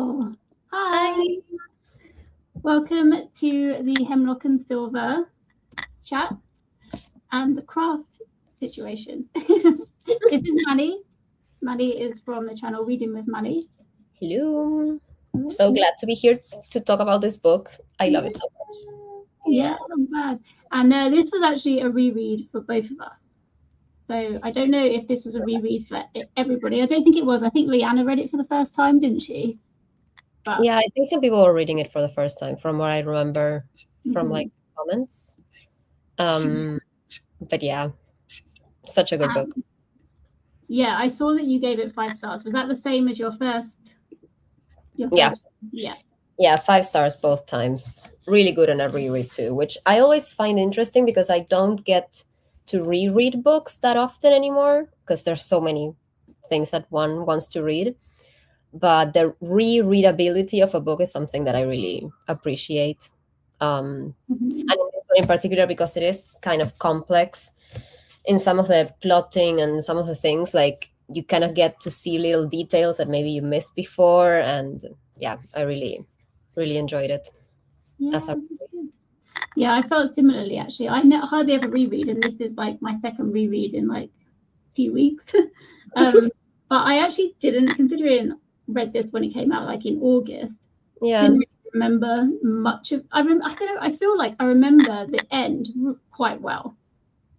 Oh, Hi. hi. Welcome to the Hemlock and Silver chat and the craft situation. This is Manny. Manny is from the channel Reading with Manny. Hello. So glad to be here to talk about this book. I love it so much. Yeah, I'm glad. And this was actually a reread for both of us. So I don't know if this was a reread for everybody. I don't think it was. I think Leanna read it for the first time, didn't she? But Yeah, I think some people were reading it for the first time from what I remember from like comments. But yeah, such a good book. Yeah, I saw that you gave it 5 stars. Was that the same as your first? Yeah. Yeah. Yeah, 5 stars both times. Really good on a reread too, which I always find interesting because I don't get to reread books that often anymore because there's so many things that one wants to read. But the rereadability of a book is something that I really appreciate. And in this one in particular, because it is kind of complex in some of the plotting and some of the things, like you kind of get to see little details that maybe you missed before. And yeah, I really, really enjoyed it. Yeah, I felt similarly actually. I hardly ever reread, and this is like my second reread in like 2 weeks. But I actually didn't, considering read this when it came out like in August. Yeah. Didn't really remember much of. I don't know. I feel like I remember the end quite well.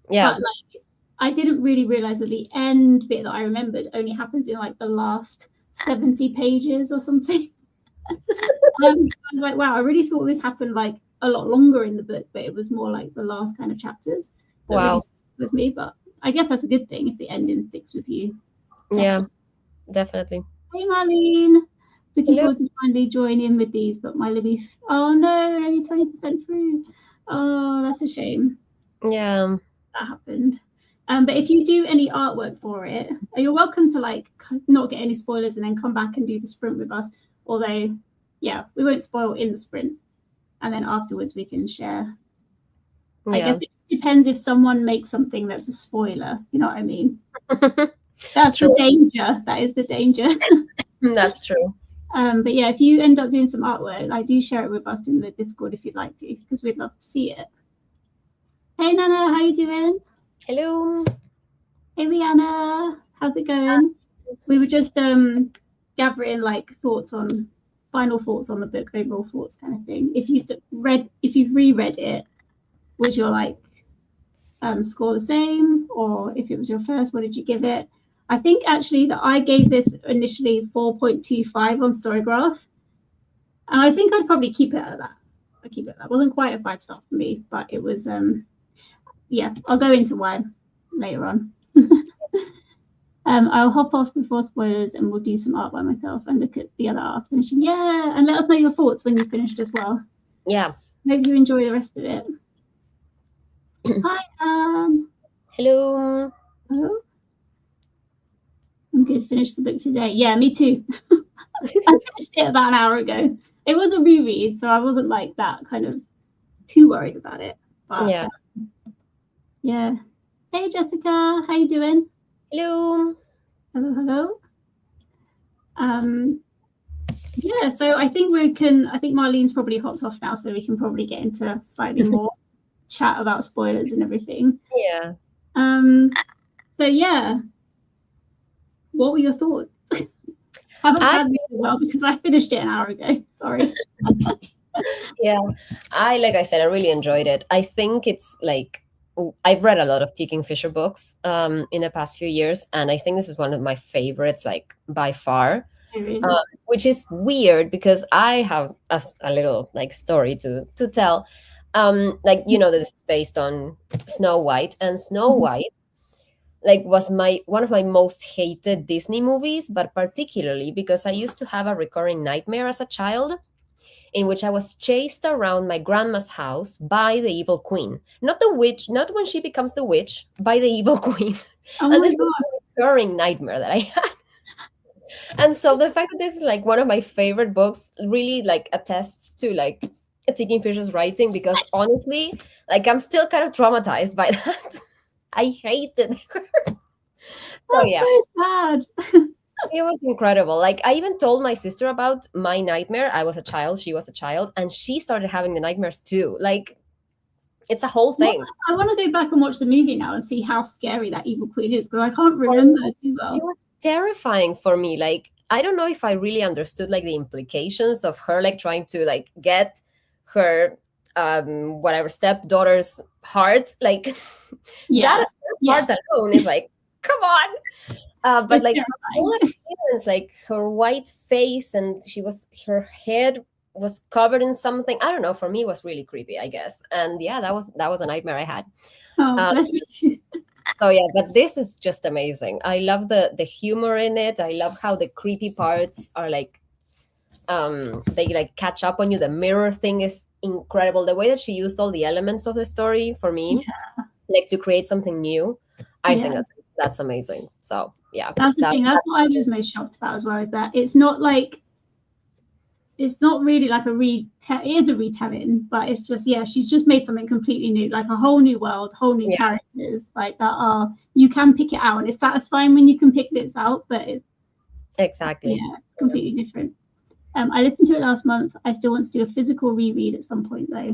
Yeah. But like I didn't really realize that the end bit that I remembered only happens in like the last 70 pages or something. I was like, wow, I really thought this happened like a lot longer in the book, but it was more like the last kind of chapters that really stuck with me. But I guess that's a good thing if the ending sticks with you. Yeah, definitely. Hey, Marlene. Looking forward to finally joining in with these, but my Libby, oh no, only 20% through. Oh, that's a shame. Yeah. That happened. But if you do any artwork for it, you're welcome to like not get any spoilers and then come back and do the sprint with us. Although, yeah, we won't spoil in the sprint. And then afterwards we can share. Yeah. I guess it depends if someone makes something that's a spoiler. You know what I mean? That's true. The danger. That is the danger. That's true. But yeah, if you end up doing some artwork, I do share it with us in the Discord if you'd like to, because we'd love to see it. Hey Nana, how you doing? Hello. Hey Leanna, how's it going? We were just gathering like final thoughts on the book, overall thoughts kind of thing. If you've reread it, was your like score the same, or if it was your first, what did you give it? I think actually that I gave this initially 4.25 on Storygraph, and I think I'd probably keep it at that. It wasn't quite a 5-star for me, but it was yeah, I'll go into why later on. I'll hop off before spoilers and we'll do some art by myself and look at the other art finishing. Yeah, and let us know your thoughts when you finished as well. Yeah. Hope you enjoy the rest of it. Hi, Hello. Hello. I'm going to finish the book today. Yeah, me too. I finished it about an hour ago. It was a reread, so I wasn't like that kind of too worried about it. But yeah. Yeah. Hey, Jessica, how you doing? Hello. Hello. Yeah, so I think Marlene's probably hopped off now, so we can probably get into slightly more chat about spoilers and everything. Yeah. So yeah, what were your thoughts? Haven't had this as well because I finished it an hour ago. Sorry. Yeah, like I said, I really enjoyed it. I think it's like I've read a lot of Kingfisher books in the past few years, and I think this is one of my favorites, like by far. Which is weird because I have a little like story to tell. Like this is based on Snow White, and Snow White like was one of my most hated Disney movies, but particularly because I used to have a recurring nightmare as a child in which I was chased around my grandma's house by the evil queen. Not the witch, not when she becomes the witch, by the evil queen. And this was a recurring nightmare that I had. And so the fact that this is like one of my favorite books really like attests to like Kingfisher's writing, because honestly, like I'm still kind of traumatized by that. I hated her. That's so sad. It was incredible. Like I even told my sister about my nightmare. I was a child, she was a child, and she started having the nightmares too. Like it's a whole Well, thing. I want to go back and watch the movie now and see how scary that evil queen is, because I can't remember her too She well. was terrifying for me. Like I don't know if I really understood like the implications of her like trying to like get her whatever stepdaughter's heart. Like Yeah, that yeah, part alone is like, come on. But it's like her whole terrifying. appearance, like her white face, and her head was covered in something. I don't know. For me, it was really creepy, I guess. And yeah, that was a nightmare I had. Oh, Uh, bless you. so yeah, but this is just amazing. I love the humor in it. I love how the creepy parts are like they like catch up on you. The mirror thing is incredible. The way that she used all the elements of the story for me, Yeah, like to create something new. I think yeah. that's amazing. So yeah, That's the that thing. That's what I was most shocked about as well. Is that it's not really like a it is a retelling, but it's just, yeah, she's just made something completely new, like a whole new world, whole new yeah, characters, like that are, you can pick it out, and it's satisfying when you can pick this out, but it's, exactly. yeah, completely different. I listened to it last month. I still want to do a physical reread at some point though.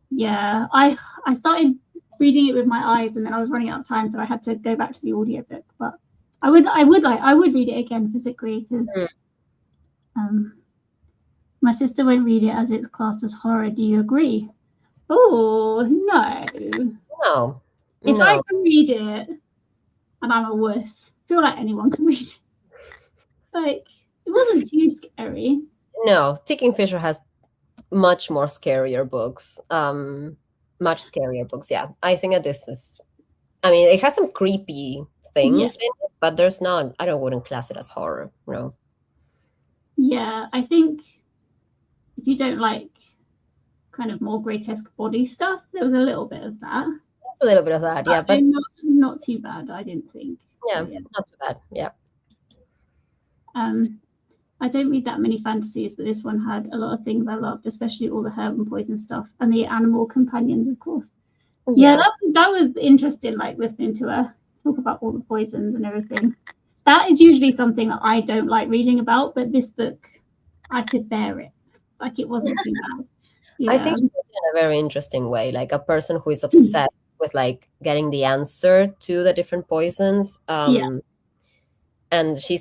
Yeah, I started reading it with my eyes, and then I was running out of time, so I had to go back to the audiobook. But I would read it again physically, because um, my sister won't read it as it's classed as horror. Do you agree? Oh no! No, If I no, can read it and I'm a wuss, I feel like anyone can read it. Like, it wasn't too scary. no. Kingfisher has much more scarier books. Much scarier books. Yeah, I think that this is. I mean, it has some creepy Yeah, things in it, but there's not. I don't wouldn't class it as horror. No. yeah. I think if you don't like kind of more grotesque body stuff, there was a little bit of that. A little bit of that, yeah, but Not too bad, I didn't think. yeah, Yeah. not too bad. Yeah. I don't read that many fantasies, but this one had a lot of things I loved, especially all the herb and poison stuff and the animal companions, of course. Yeah, that was interesting, like listening to her talk about all the poisons and everything. That is usually something that I don't like reading about, but this book, I could bear it. Like, it wasn't too bad. Yeah. I think she was in a very interesting way, like a person who is obsessed with like getting the answer to the different poisons. Yeah. And she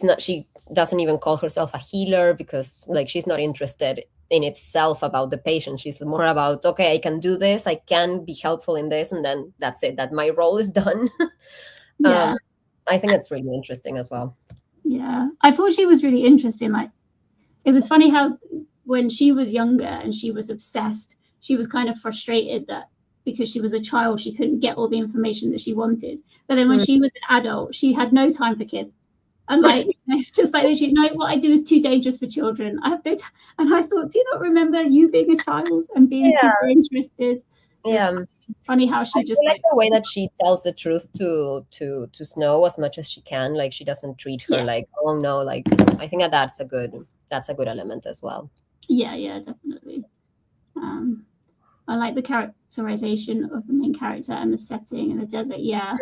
doesn't even call herself a healer, because like she's not interested in itself about the patient. She's more about, okay, I can do this, I can be helpful in this, and then that's it, that my role is done. Yeah. I think that's really interesting as well. Yeah. I thought she was really interesting. Like, it was funny how when she was younger and she was obsessed, she was kind of frustrated that because she was a child, she couldn't get all the information that she wanted. But then when she was an adult, she had no time for kids. And like, just like literally, no, what I do is too dangerous for children. I have no time. And I thought, do you not remember you being a child and being super interested? Yeah. Funny how she just like the way that she tells the truth to Snow as much as she can. Like she doesn't treat her like, oh no, like I think that's a good element as well. Yeah, definitely. I like the characterization of the main character and the setting and the desert. Yeah.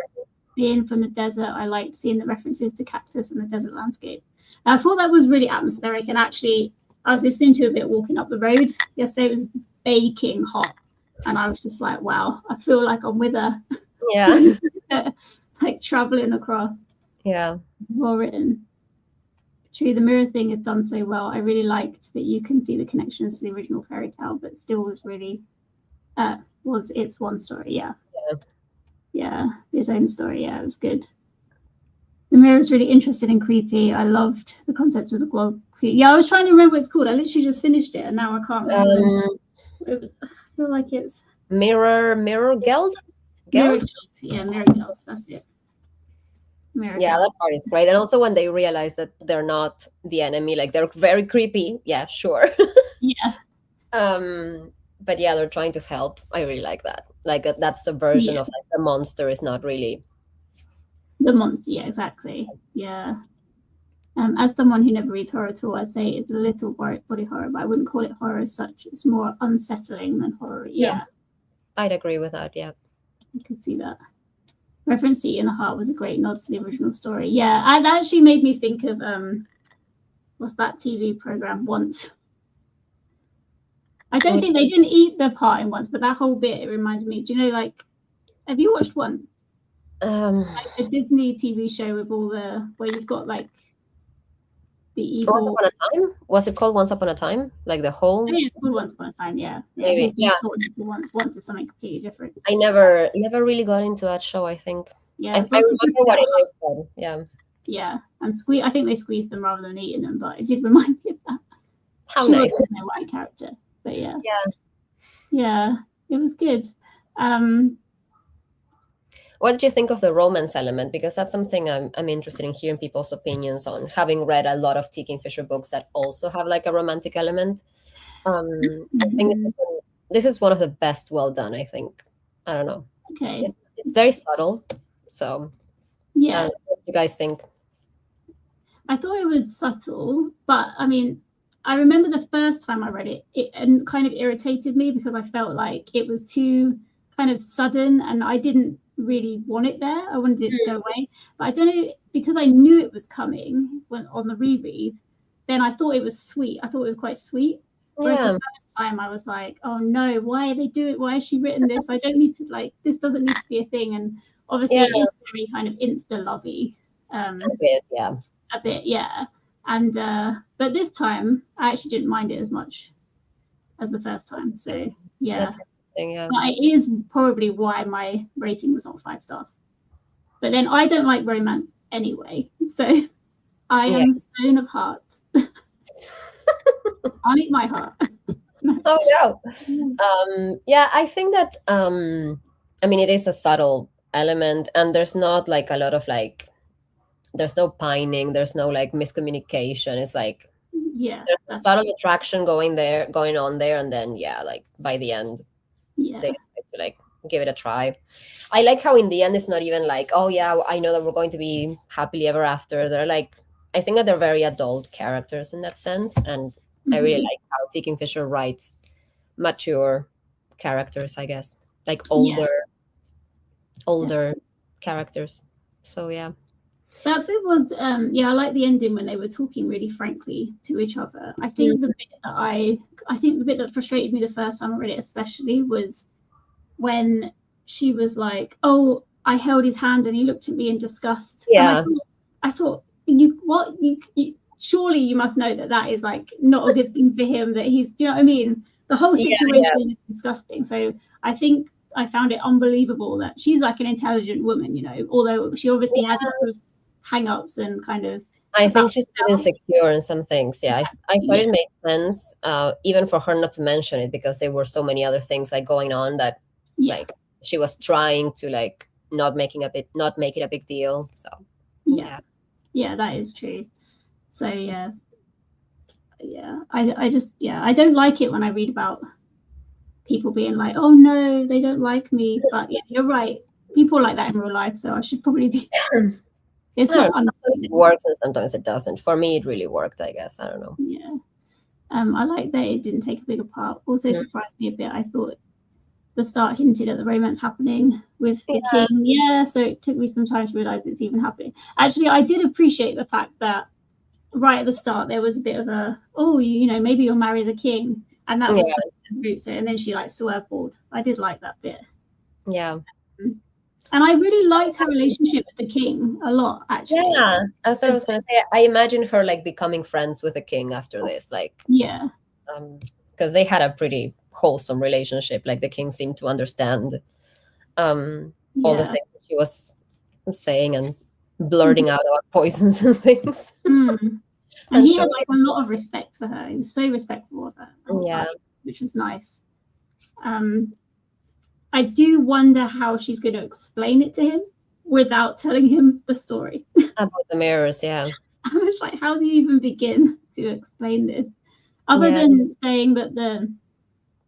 Being from the desert, I liked seeing the references to cactus and the desert landscape. And I thought that was really atmospheric. And actually, I was listening to a bit walking up the road yesterday. It was baking hot, and I was just like, "Wow, I feel like I'm with her." Yeah, like traveling across. Yeah, well written. True, the mirror thing is done so well. I really liked that you can see the connections to the original fairy tale, but still was really it's one story. Yeah, his own story. Yeah, it was good. The mirror was really interesting and creepy. I loved the concept of the globe. Yeah, I was trying to remember what it's called. I literally just finished it, and now I can't remember. I feel like it's Mirror Geld. Mirror Geld. Yeah, Mirror Geld. That's it. Yeah, that part is great. And also when they realize that they're not the enemy, like they're very creepy. Yeah, sure. Yeah. But yeah, they're trying to help. I really like that. Like that subversion of like the monster is not really the monster. Yeah, exactly. Yeah. As someone who never reads horror at all, I say it's a little body horror, but I wouldn't call it horror as such. It's more unsettling than horror. Yeah. I'd agree with that. Yeah. I could see that. Reference Seat in the Heart was a great nod to the original story. Yeah, and that actually made me think of what's that TV program, Once. I don't think they didn't eat the part in Once, but that whole bit, it reminded me. Do you know, like, have you watched Once? Like the Disney TV show with all the, where you've got like the evil. Once Upon a Time? Was it called Once Upon a Time? Like the whole? I think it's called Once Upon a Time, yeah. Maybe, yeah. Once is something completely different. I never really got into that show, I think. Yeah, I remember what it was called. Yeah. Yeah, and I think they squeezed them rather than eating them, but it did remind me of that. How she nice. was a Snow White character, but yeah. Yeah, it was good. What did you think of the romance element? Because that's something I'm interested in hearing people's opinions on, having read a lot of T. Kingfisher books that also have like a romantic element. I think this is one of the best well done, I think. I don't know. Okay. It's very subtle. So yeah. I don't know what you guys think? I thought it was subtle, but I mean, I remember the first time I read it, it kind of irritated me because I felt like it was too kind of sudden and I didn't really want it there. I wanted it to go away. But I don't know, because I knew it was coming when on the reread, then I thought it was sweet. I thought it was quite sweet. Whereas the first time I was like, oh no, why are they doing it? Why has she written this? I don't need to, like, this doesn't need to be a thing. And obviously it is very kind of insta-lovey. A bit, yeah. And but this time I actually didn't mind it as much as the first time. So yeah. That's interesting, yeah. But it is probably why my rating was not 5 stars. But then I don't like romance anyway. So I am stone of heart. I'll eat my heart. Oh no. Yeah, I think that I mean it is a subtle element and there's not like a lot of like there's no pining, there's no like miscommunication. It's like there's a subtle attraction going on there, and then like by the end they decide to like give it a try. I like how in the end it's not even like, oh yeah, I know that we're going to be happily ever after. They're like, I think that they're very adult characters in that sense, and I really like how T. Kingfisher writes mature characters, I guess, like older characters. So yeah. That bit was, I like the ending when they were talking really frankly to each other. I think the bit that frustrated me the first time I read it, especially, was when she was like, "Oh, I held his hand and he looked at me in disgust." Yeah. And I thought, you surely you must know that is like not a good thing for him. That he's, do you know what I mean? The whole situation is disgusting. So I think I found it unbelievable that she's like an intelligent woman, you know, although she obviously has lots of hang-ups and kind of I think she's insecure in some things. I thought it made sense, even for her not to mention it, because there were so many other things like going on that like she was trying to like not make it a big deal. So yeah, that is true. So I just I don't like it when I read about people being like, oh no, they don't like me. But yeah, you're right. People like that in real life, so I should probably be. It's not. Sometimes it works and sometimes it doesn't. For me, it really worked, I guess. I don't know. Yeah. I like that it didn't take a bigger part. Also surprised me a bit. I thought the start hinted at the romance happening with the king. Yeah, so it took me some time to realize it's even happening. Actually, I did appreciate the fact that right at the start there was a bit of a, maybe you'll marry the king, and that was the route. So, and then she like swerveboard. I did like that bit. Yeah. And I really liked her relationship with the king a lot, actually. Yeah, that's what I was going to say. I imagine her like becoming friends with the king after this, like because they had a pretty wholesome relationship. Like the king seemed to understand all the things that she was saying and blurting out about poisons and things. And he had like a lot of respect for her. He was so respectful of her, which was nice. I do wonder how she's going to explain it to him without telling him the story. About the mirrors, I was like, how do you even begin to explain this? Other than saying that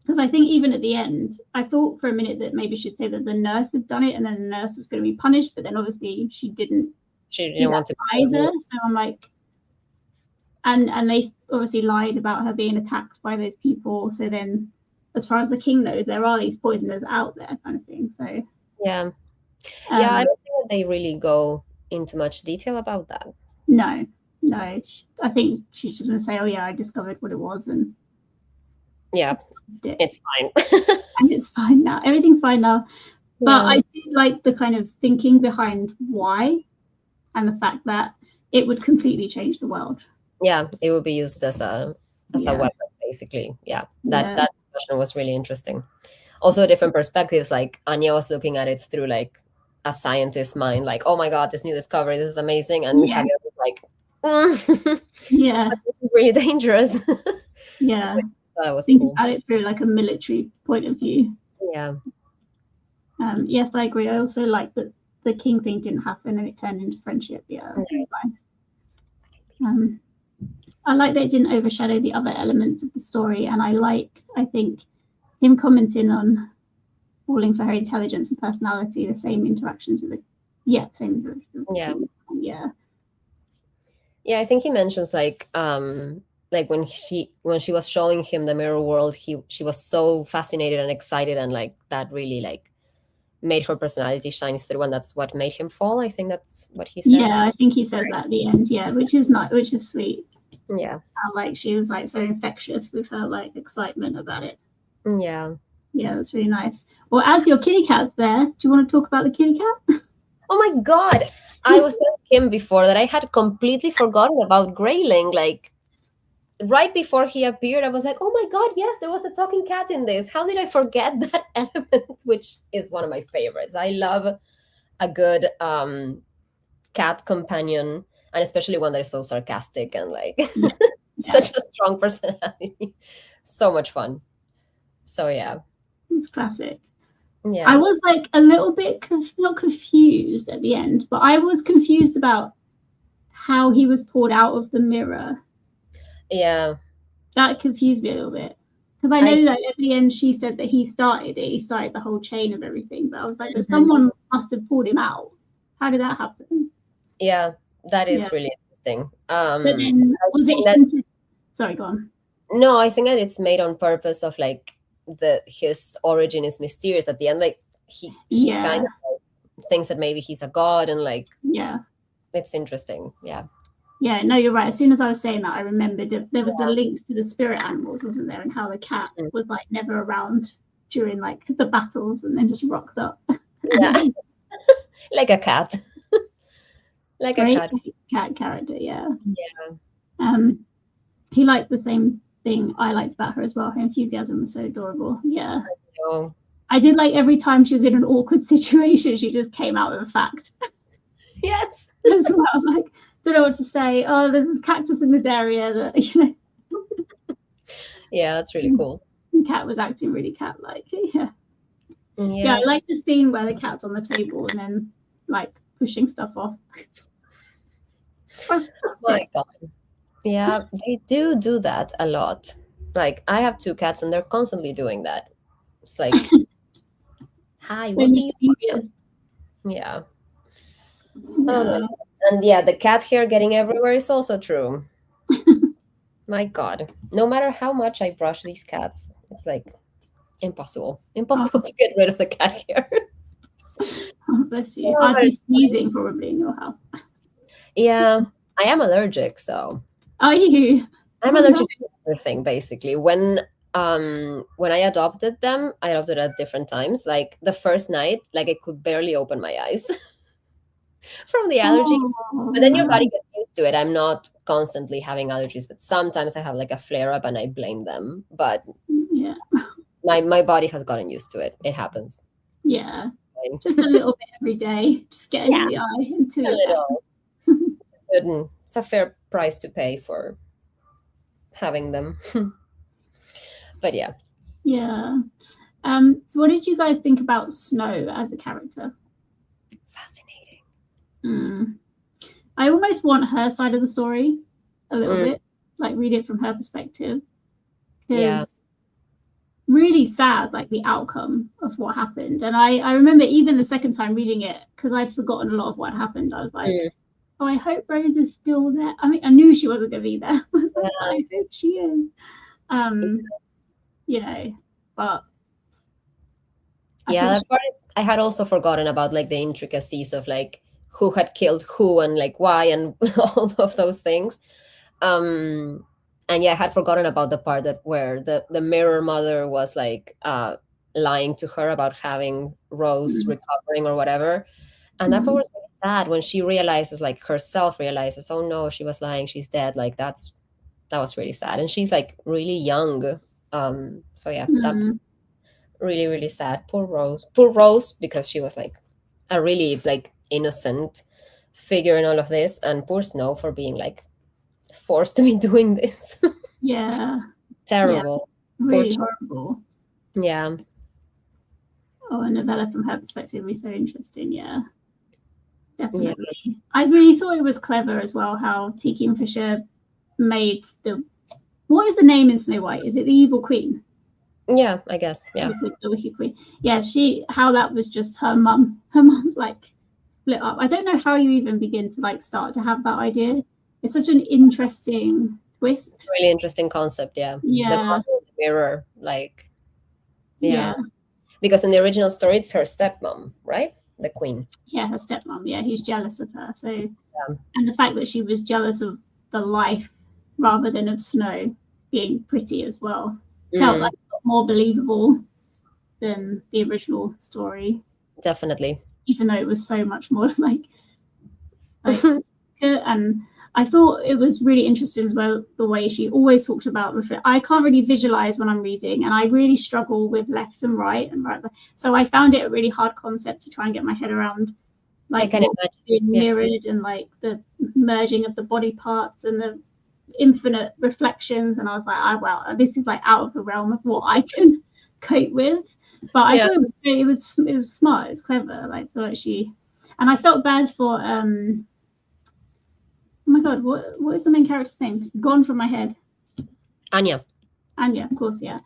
because I think even at the end, I thought for a minute that maybe she'd say that the nurse had done it and then the nurse was going to be punished, but then obviously she didn't want to either. So I'm like, and they obviously lied about her being attacked by those people. So then, as far as the king knows, there are these poisoners out there, kind of thing. So Yeah, I Um, don't think that they really go into much detail about that. no, no. I think she's just going to say, "Oh yeah, I discovered what it was and Yeah, I've solved it, it's fine. and it's fine now. Everything's fine now." But Yeah. I do like the kind of thinking behind why and the fact that it would completely change the world. Yeah, it would be used as a Yeah, weapon, basically. Yeah, that yeah, that discussion was really interesting. Also, different perspectives. Like Anya was looking at it through like a scientist's mind, like, "Oh my God, this new discovery, this is amazing," and yeah, Javier was like, "Mm, yeah, but this is really dangerous." yeah. So that was Think cool. about it through like a military point of view. Yeah, Yes, I agree. I also like that the king thing didn't happen and it turned into friendship. Yeah, nice. I like that it didn't overshadow the other elements of the story, and I think, him commenting on falling for her intelligence and personality, the same interactions with the, yeah, same interactions with the yeah, king. Yeah, yeah. I think he mentions like when she was showing him the mirror world, she was so fascinated and excited, and like that really like made her personality shine through, and that's what made him fall. I think that's what he yeah. says. I think he says that at the end. Yeah, which is not, which is sweet. Yeah, Like she was like so infectious with her like excitement about it. yeah. Yeah, that's really nice. Well, as your kitty cat's there, do you want to talk about the kitty cat? Oh my God. I was telling him before that I had completely forgotten about Grayling. Like right before he appeared, I was like, oh my God, yes, there was a talking cat in this. How did I forget that element? Which is one of my favorites. I love a good cat companion, and especially one that is so sarcastic and like Yeah, such a strong personality. So much fun. So yeah. it's classic. I Yeah. was like a little bit not confused at the end, but I was confused about how he was pulled out of the mirror. Yeah. That confused me a little bit because I I know that at the end she said that he started it, he started the whole chain of everything. But I was like, but Mhm. someone must have pulled him out. How did that happen? Yeah, that Yeah, is really interesting. but then I was think it that hinted? Sorry, go on. no, I think that it's made on purpose of like the his origin is mysterious at the end. Like he kind Yeah, of like, thinks that maybe he's a god, and like yeah. it's interesting. Yeah. Yeah, no, you're right. As soon as I was saying that, I remembered that there was the link to the spirit animals, wasn't there? And how the cat Mm. was like never around during like the battles and then just rocked up. Yeah. Like a cat. Like a Great cat. cat character, yeah. Yeah. Um, he liked the same thing I liked about her as well. Her enthusiasm was so adorable. Yeah. No. I did like every time she was in an awkward situation, she just came out with a fact. Yes. As well. I was like, don't know what to say. Oh, there's a cactus in this area that, Yeah, that's really cool. the cat was acting really cat-like. Yeah. Yeah, Yeah. I like the scene where the cat's on the table and then like pushing stuff off. Oh, stop My it. God. Yeah, they do that a lot. Like I have two cats and they're constantly doing that. It's like, hi, So what do you mischievous. Yeah. Oh my Yeah. God. And yeah, the cat hair getting everywhere is also true. My God. No matter how much I brush these cats, it's like impossible. Impossible Oh, to get rid of the cat hair. oh, bless you. Oh, I'd but be it's fine. sneezing probably in your house. Yeah, I am allergic, so Are you? I'm Oh no. allergic to everything basically. When I adopted them, I adopted at different times. Like the first night, like I could barely open my eyes from the allergy. Oh But then your body man. gets used to it. I'm not constantly having allergies, but sometimes I have like a flare up and I blame them. But Yeah. my body has gotten used to it. It happens. Yeah. Fine. Just a little bit every day. Just get over Yeah, the eye until a you're better. little. Good. It's a fair price to pay for having them. But yeah. Yeah. So what did you guys think about Snow as a character? Fascinating. Mm. I almost want her side of the story a little Mm, bit, like read it from her perspective, yeah. because really sad, like the outcome of what happened. And I remember even the second time reading it, because I'd forgotten a lot of what happened, I was like, Mm, oh, I hope Rose is still there. I mean, I knew she wasn't going to be there, but yeah. I hope she is. Um, you know, but Yeah, that part is, I had also forgotten about like the intricacies of like who had killed who and like why and all of those things. Um and yeah, I had forgotten about the part that where the mirror mother was like lying to her about having Rose Mm. recovering or whatever. And that part Mm. was really sad when she realizes, like herself realizes, oh no, she was lying, she's dead. Like that was really sad. And she's like really young. So yeah, that Mm. really, really sad. Poor Rose. Poor Rose, because she was like a really like innocent figure in all of this, and poor Snow for being like forced to be doing this. Yeah. Yeah. Terrible. Poor Really child. horrible. Yeah. Oh, a novella from her perspective is so interesting. Yeah, Yeah. definitely. I really thought it was clever as well how T. Kingfisher made the. What is the name in Snow White? Is it the Evil Queen? Yeah, I guess. Yeah. The Wicked Queen. Yeah, how that was just her mum. Her mum like split up. I don't know how you even begin to like start to have that idea. It's such an interesting twist. It's a really interesting concept, yeah. The Yeah, mother in the mirror, like yeah. yeah, Because in the original story it's her stepmom, right? The queen. yeah. Her stepmom. Yeah, he's jealous of her. So, Yeah. and the fact that she was jealous of the life rather than of Snow being pretty as well felt like more believable than the original story. Definitely. Even though it was so much more like and I thought it was really interesting as well the way she always talked about I can't really visualize when I'm reading, and I really struggle with left and right and right. So I found it a really hard concept to try and get my head around, like being mirrored and like the merging of the body parts and the infinite reflections. And I was like, oh wow, this is like out of the realm of what I can cope with. But I thought it was smart, it's clever. Like I feel like and I felt bad for oh my god, what is the main character's name? It's gone from my head. Anya, of course, yeah.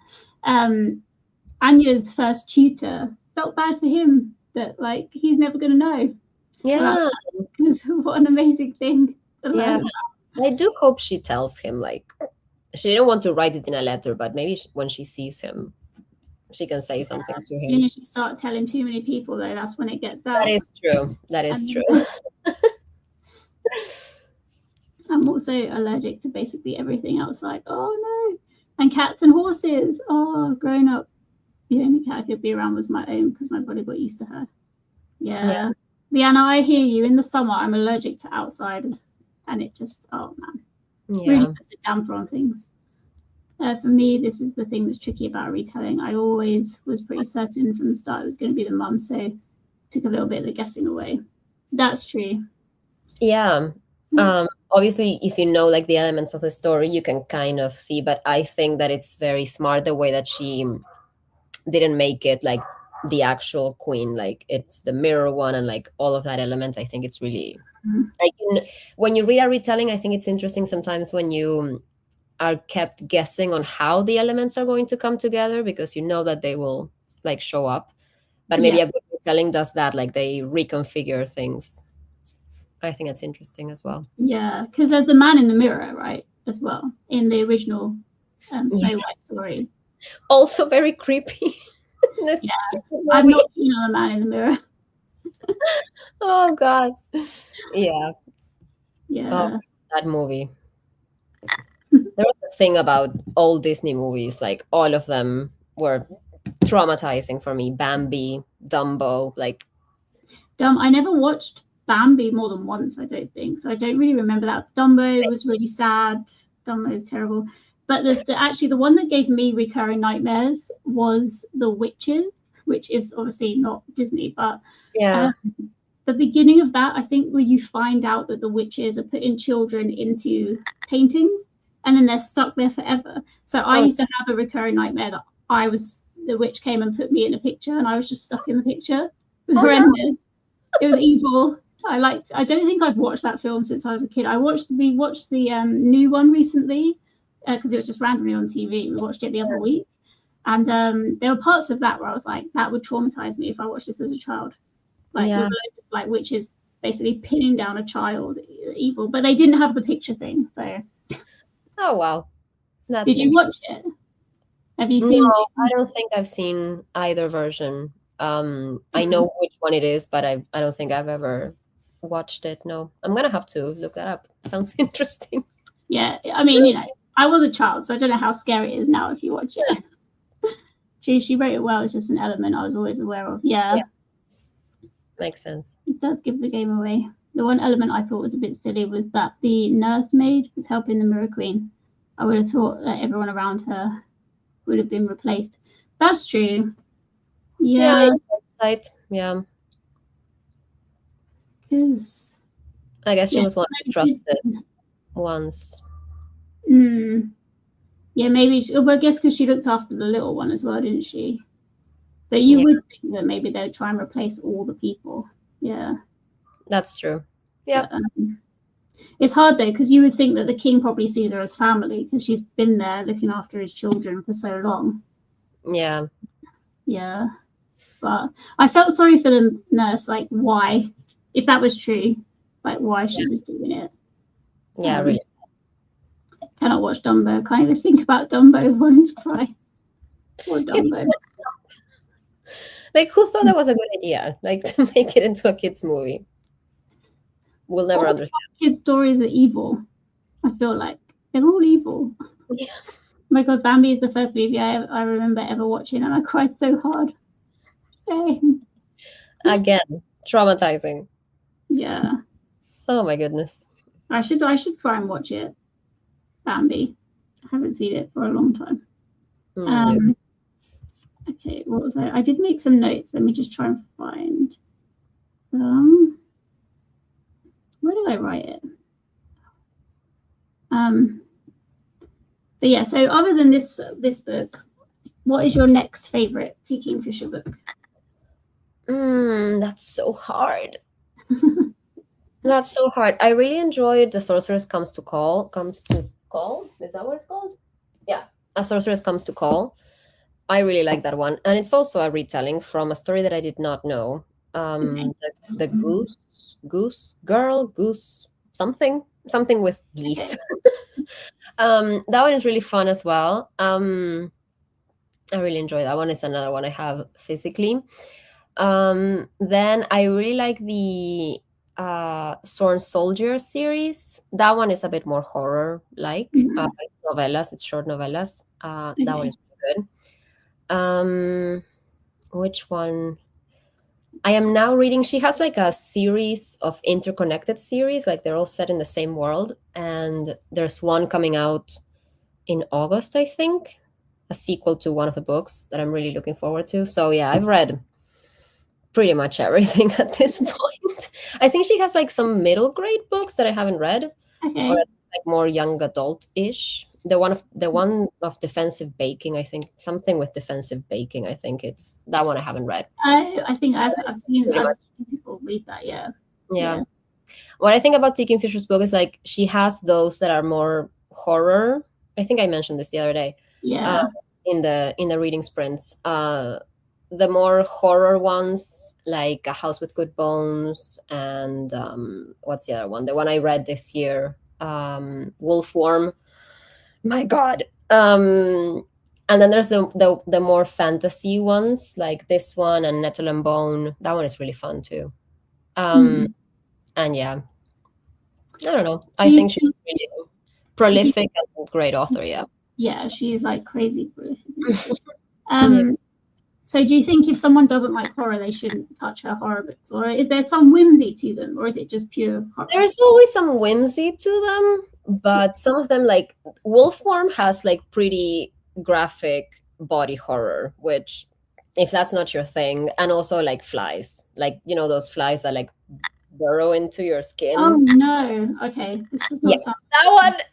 Anya's first tutor, felt bad for him that like he's never gonna know. yeah. What an amazing thing to learn. I do hope she tells him, like she didn't want to write it in a letter, but maybe when she sees him she can say something to him. As soon as you start telling too many people, though, that's when it gets out. That is true. That is true. I'm also allergic to basically everything outside. Oh no! And cats and horses. Oh, growing up, the only cat I could be around was my own because my body got used to her. Yeah. Leanna, I hear you. In the summer, I'm allergic to outside, and it just, oh man, really puts a damper on things. For me, this is the thing that's tricky about retelling. I always was pretty certain from the start it was going to be the mum, so it took a little bit of the guessing away. That's true. Yeah. Obviously, if you know like the elements of the story, you can kind of see, but I think that it's very smart the way that she didn't make it like the actual queen, like it's the mirror one and like all of that element. I think it's really like when you read a retelling, I think it's interesting sometimes when you are kept guessing on how the elements are going to come together because you know that they will like show up, but maybe a good retelling does that, like they reconfigure things. I think that's interesting as well. Yeah, because there's the man in the mirror, right, as well in the original Snow White story. Also very creepy. I'm not keen on the man in the mirror. Oh god. Yeah. Oh, that movie. There was a thing about all Disney movies, like all of them were traumatizing for me. Bambi, Dumbo, like I never watched Bambi more than once, I don't think. So I don't really remember that. Dumbo was really sad. Dumbo is terrible. But actually the one that gave me recurring nightmares was The Witches, which is obviously not Disney, but the beginning of that, I think, where you find out that the witches are putting children into paintings and then they're stuck there forever. So I used to have a recurring nightmare that the witch came and put me in a picture and I was just stuck in the picture. It was horrendous. No. It was evil. I don't think I've watched that film since I was a kid. We watched the new one recently because it was just randomly on TV. We watched it the other week. And there were parts of that where I was like, that would traumatize me if I watched this as a child. Like witches basically pinning down a child, evil. But they didn't have the picture thing. So. Oh, wow. Did you watch it? Have you seen it? I don't think I've seen either version. I know which one it is, but I don't think I've ever watched it. No, I'm gonna have to look that up. Sounds interesting. Yeah, I mean, I was a child, so I don't know how scary it is now if you watch it. She wrote it well. It's just an element I was always aware of. Yeah. Makes sense. It does give the game away. The one element I thought was a bit silly was that the nursemaid was helping the Mirror Queen. I would have thought that everyone around her would have been replaced. That's true. Yeah. Yeah. Because I guess she was one of the trusted ones. Yeah, maybe. Well, I guess because she looked after the little one as well, didn't she? But you would think that maybe they'd try and replace all the people. Yeah. That's true. Yeah. But, it's hard though, because you would think that the king probably sees her as family because she's been there looking after his children for so long. Yeah. Yeah. But I felt sorry for the nurse, like why, if that was true, like why she was doing it. Yeah, really. Cannot watch Dumbo. Can't even think about Dumbo wanting to cry. Poor Dumbo. Like, who thought that was a good idea? Like, to make it into a kids' movie. We'll never understand. Kids' stories are evil. I feel like they're all evil. Yeah. Oh my God, Bambi is the first movie I remember ever watching, and I cried so hard. Again, traumatizing. Yeah. Oh my goodness. I should try and watch it. Bambi. I haven't seen it for a long time. Okay, what was I did make some notes. Let me just try and find where did I write it? But yeah, so other than this book, what is your next favorite T. Kingfisher book? That's so hard. That's so hard. I really enjoyed The Sorceress Comes to Call. Is that what it's called? Yeah. A Sorceress Comes to Call. I really like that one. And it's also a retelling from a story that I did not know. The goose something with geese. That one is really fun as well. I really enjoy that one. It's another one I have physically. Then I really like the Sworn Soldier series. That one is a bit more horror like. It's novellas, it's short novellas. That one is really good. Which one? I am now reading, she has like a series of interconnected series, like they're all set in the same world, and there's one coming out in August, I think, a sequel to one of the books that I'm really looking forward to. So yeah, I've read pretty much everything at this point. I think she has like some middle grade books that I haven't read, or like more young adult-ish. The one of defensive baking, I think, something with defensive baking. I think it's that one I haven't read. I think I've seen people read that. Yeah. What I think about T. Kingfisher's book is like she has those that are more horror. I think I mentioned this the other day. Yeah. In the reading sprints, the more horror ones, like A House with Good Bones, and what's the other one? The one I read this year, Wolfworm. My God. And then there's the more fantasy ones, like this one and Nettle and Bone. That one is really fun too. And yeah, I don't know. I think she's really prolific and a great author. Yeah, she is like crazy prolific. So do you think if someone doesn't like horror, they shouldn't touch her horror books? Or is there some whimsy to them? Or is it just pure horror? There is always some whimsy to them, but some of them, like Wolfworm, has like pretty graphic body horror, which, if that's not your thing, and also like flies, like, you know, those flies that like burrow into your skin. Oh no. Okay. This does not sound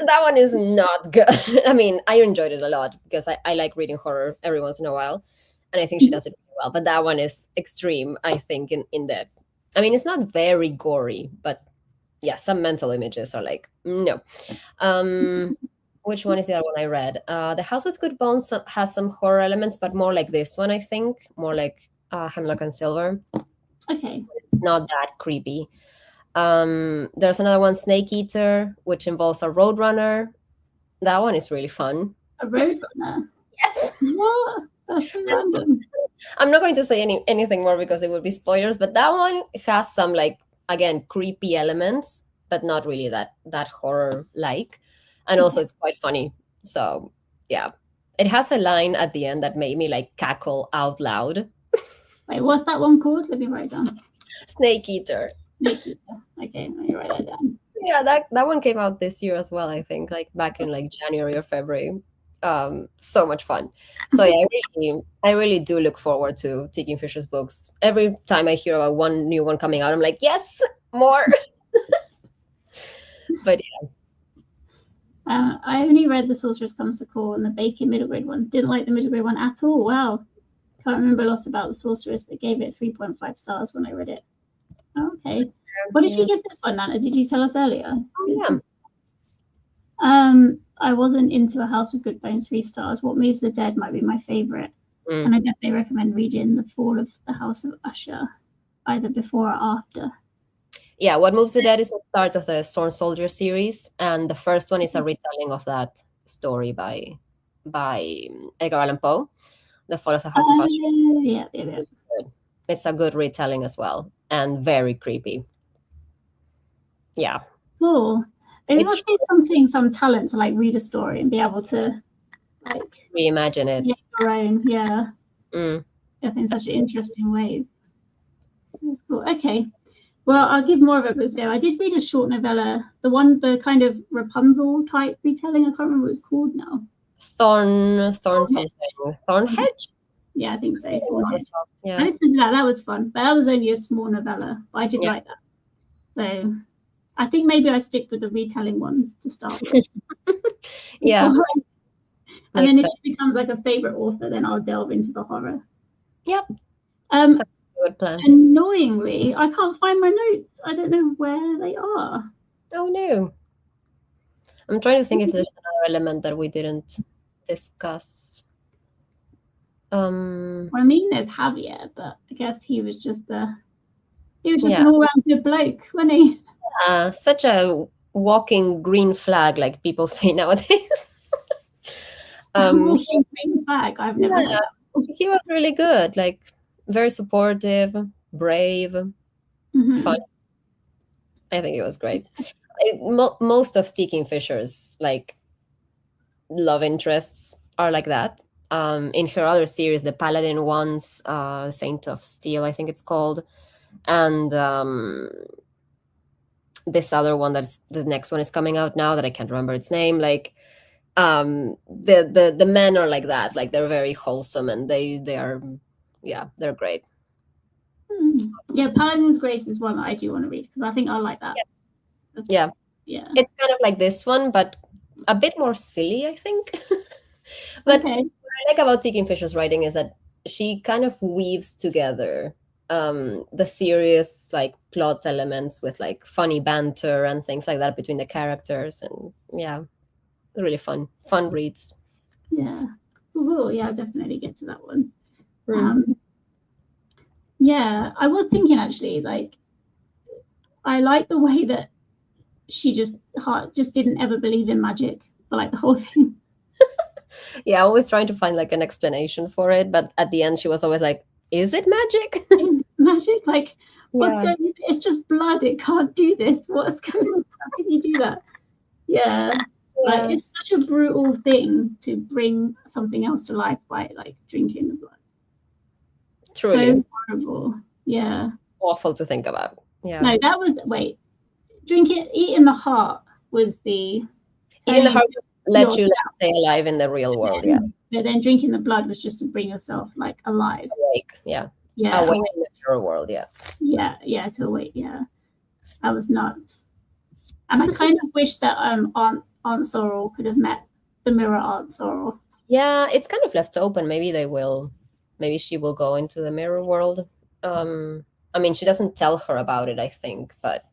that one is not good. I mean, I enjoyed it a lot because I like reading horror every once in a while. And I think she does it really well. But that one is extreme, I think, in that. I mean, it's not very gory, but yeah, some mental images are like, no. Which one is the other one I read? The House with Good Bones has some horror elements, but more like this one, I think. More like Hemlock and Silver. Okay. It's not that creepy. There's another one, Snake Eater, which involves a roadrunner. That one is really fun. A roadrunner? Yes. What? That's so random. I'm not going to say anything more because it would be spoilers, but that one has some like again creepy elements, but not really that horror like. And also Okay. it's quite funny. So yeah. It has a line at the end that made me like cackle out loud. Wait, what's that one called? Let me write it down. Snake Eater. Snake Eater. Okay, let me write that down. Yeah, that one came out this year as well, I think, like back in like January or February. So much fun. So yeah, I really do look forward to Taking Fisher's books. Every time I hear about one new one coming out, I'm like, yes, more. But yeah, I only read The Sorceress Comes to Call and the Bacon middle grade one. Didn't like the middle grade one at all. Wow. Can't remember a lot about The Sorceress, but gave it 3.5 stars when I read it. Okay. What did you give this one, Nana? Did you tell us earlier? yeah. I wasn't into A House with Good Bones, 3 stars. What Moves the Dead might be my favorite. And I definitely recommend reading The Fall of the House of Usher, either before or after. Yeah, What Moves the Dead is the start of the Storm Soldier series, and the first one is a retelling of that story by Edgar Allan Poe, The Fall of the House of Usher. Yeah. It's a good retelling as well, and very creepy. Yeah. Cool. There It's must be some talent to like read a story and be able to like reimagine it. make your own. Yeah. Mm. In such an interesting way. That's cool. Okay. Well, I'll give more of it a go. I did read a short novella, the kind of Rapunzel type retelling. I can't remember what it's called now. Thorn something. Thornhedge? Yeah, I think so. Yeah. I listened to that. That was fun. But that was only a small novella. But I did like that. So I think maybe I stick with the retelling ones to start with. Yeah. And then if she becomes like a favorite author, then I'll delve into the horror. Yep. That's a good plan. Annoyingly, I can't find my notes. I don't know where they are. Oh no. I'm trying to think if there's another element that we didn't discuss. Well, I mean, there's Javier, but I guess he was just an Yeah. all-round good bloke, wasn't he? Such a walking green flag, like people say nowadays. Walking green flag. I've never heard that. He was really good, like very supportive, brave, fun. I think it was great. Most of T. Kingfisher's like love interests are like that. In her other series, the Paladin ones, Saint of Steel, I think it's called, and this other one that's the next one is coming out now that I can't remember its name. Like the men are like that, like they're very wholesome and they are, yeah, they're great. Yeah, Paladin's Grace is one that I do want to read because I think I like that. Yeah. It's kind of like this one, but a bit more silly, I think. But what I like about T. Kingfisher's writing is that she kind of weaves together the serious like plot elements with like funny banter and things like that between the characters, and yeah, really fun reads. Yeah. Cool. Yeah, I'll definitely get to that one. Yeah, I was thinking actually, like, I like the way that she just didn't ever believe in magic for like the whole thing. Yeah, always trying to find like an explanation for it, but at the end she was always like, is it magic? Is magic? Like, what's going on? It's just blood. It can't do this. What's going on? How can you do that? Yeah. Like, it's such a brutal thing to bring something else to life by like drinking the blood. Truly. So horrible. Yeah. Awful to think about. Yeah. No, that was eating the heart was the eating the heart let you like, stay alive in the real world. Yeah. But then drinking the blood was just to bring yourself like alive. Awake. Yeah. Yeah. Awake in the real world. Yeah. Yeah. To awake. Yeah. That was nuts. And I kind of wish that Aunt Sorrel could have met the mirror Aunt Sorrel. Yeah, it's kind of left open. Maybe she will go into the mirror world. I mean, she doesn't tell her about it, I think, but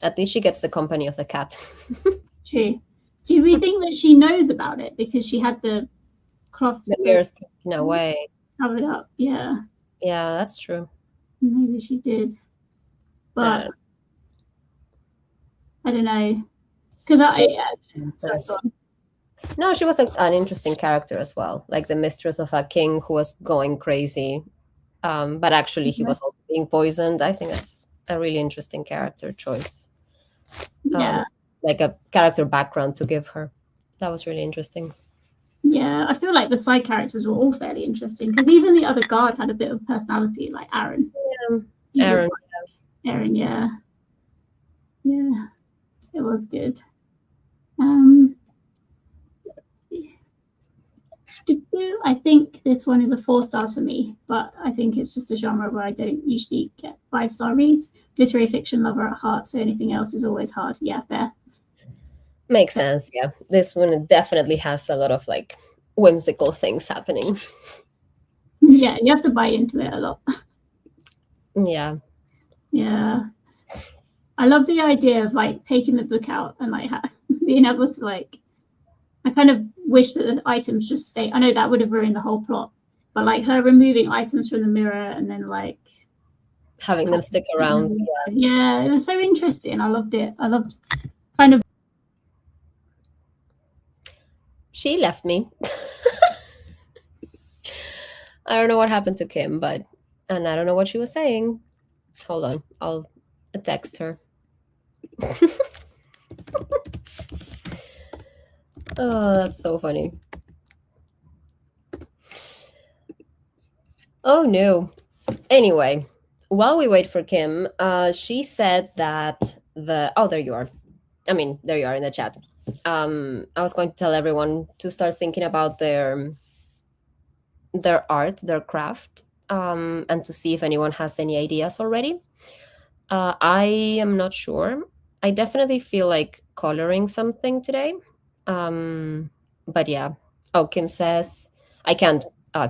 at least she gets the company of the cat. True. Do we think that she knows about it because she had the cloth? The mirror's taken away. Covered up, yeah. Yeah, that's true. Maybe she did. But I don't know. Because No, she was an interesting character as well, like the mistress of a king who was going crazy, but actually he Yeah. was also being poisoned. I think that's a really interesting character choice, um, Yeah. like a character background to give her. That was really interesting. Yeah, I feel like the side characters were all fairly interesting because even the other guard had a bit of personality, like Aaron. He was Aaron. Aaron, yeah. Yeah, it was good. Um, I think this one is a 4 stars for me, but I think it's just a genre where I don't usually get 5-star reads. Literary fiction lover at heart, so anything else is always hard. Yeah, fair. Makes sense, yeah. This one definitely has a lot of like whimsical things happening. Yeah, you have to buy into it a lot. Yeah. Yeah. I love the idea of like taking the book out and like being able to like. I kind of wish that the items just stay. I know that would have ruined the whole plot, but like her removing items from the mirror and then like Having them stick around. Yeah, it was so interesting. I loved it. I loved kind of. She left me. I don't know what happened to Kim, and I don't know what she was saying. Hold on, I'll text her. Oh, that's so funny. Oh no. Anyway, while we wait for Kim, she said that there you are. I mean, there you are in the chat. I was going to tell everyone to start thinking about their art, their craft, and to see if anyone has any ideas already. I am not sure. I definitely feel like coloring something today. But yeah. Oh, Kim says I can't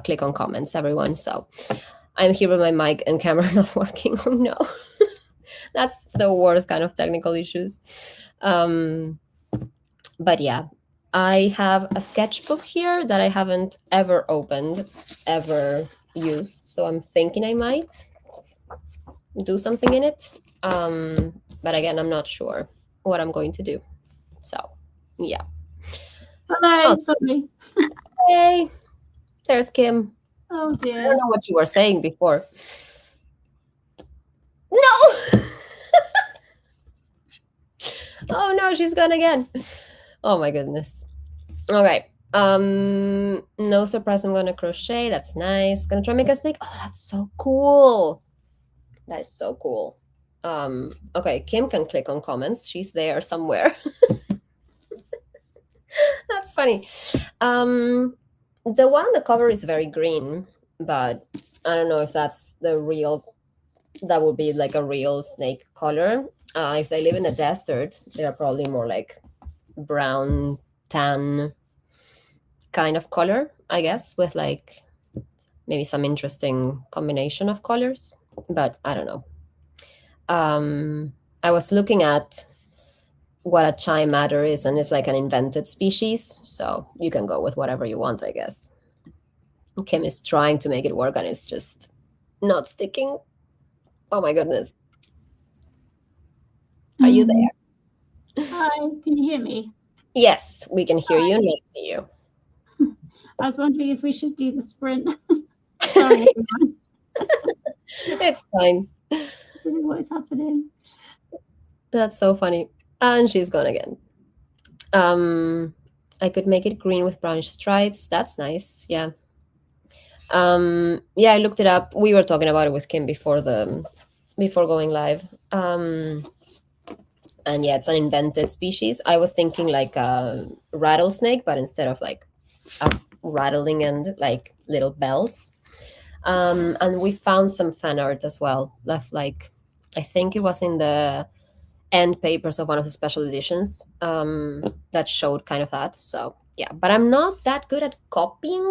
click on comments, everyone. So I'm here with my mic and camera not working. Oh no. That's the worst kind of technical issues. But yeah, I have a sketchbook here that I haven't ever opened, ever used. So I'm thinking I might do something in it. But again, I'm not sure what I'm going to do. So yeah. Hello, sorry. Hey, there's Kim. Oh I dear. don't know what you were saying before. No! Oh no, she's gone again. Oh my goodness. Okay. No surprise, I'm gonna crochet. That's nice. Gonna try and make a snake. Oh, that's so cool. That is so cool. Okay, Kim can click on comments. She's there somewhere. That's funny. The one on the cover is very green, but I don't know if that's the real. That would be like a real snake color. If they live in the desert, they're probably more like brown, tan kind of color, I guess, with like maybe some interesting combination of colors. But I don't know. I was looking at what a chime adder is, and it's like an invented species. So you can go with whatever you want, I guess. Kim is trying to make it work, and it's just not sticking. Oh my goodness. Are you there? Hi, can you hear me? Yes, we can hear you and not see you. I was wondering if we should do the sprint. Sorry, everyone. It's fine. I don't know what is happening. That's so funny. And she's gone again. I could make it green with brownish stripes. That's nice. Yeah. Yeah, I looked it up. We were talking about it with Kim before going live. And yeah, it's an invented species. I was thinking like a rattlesnake, but instead of like a rattling and like little bells. And we found some fan art as well. Left like, I think it was in the end papers of one of the special editions that showed kind of that. So yeah, but I'm not that good at copying